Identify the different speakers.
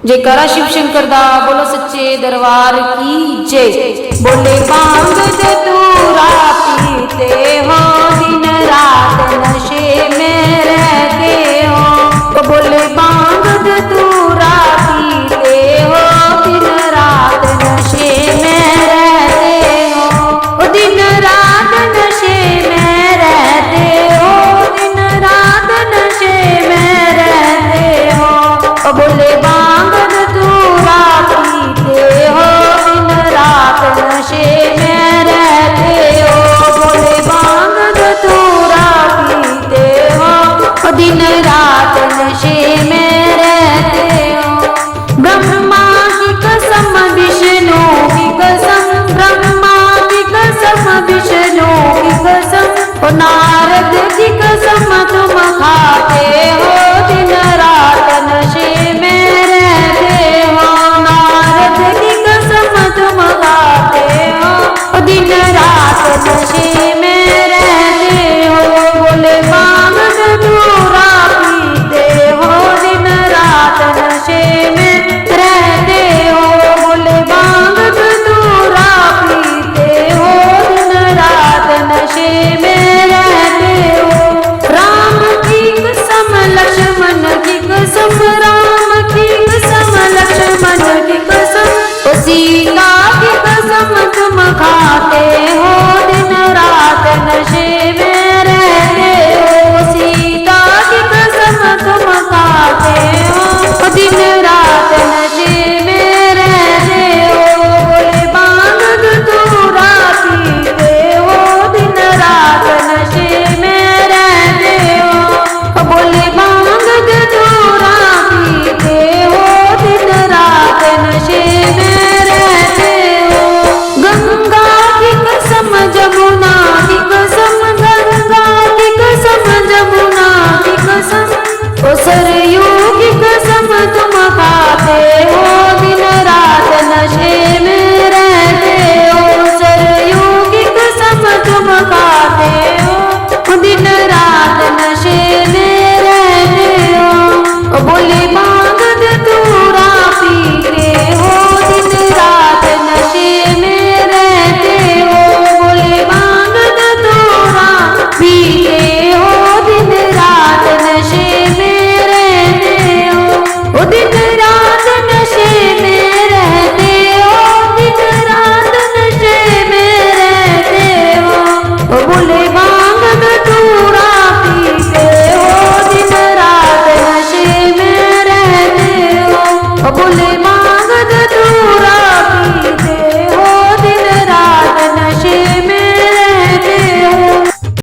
Speaker 1: जयकारा शिव शंकर दा, बोलो सच्चे दरबार की जय। बोले भांग धतूरा पीते हो, दिन रात नशे में रहते हो। तो बोले भांग धतूरा पीते हो, दिन रात नशे में रहते हो। दिन रात नशे में रहते हो, दिन रात नशे में रहते हो। बोले भांग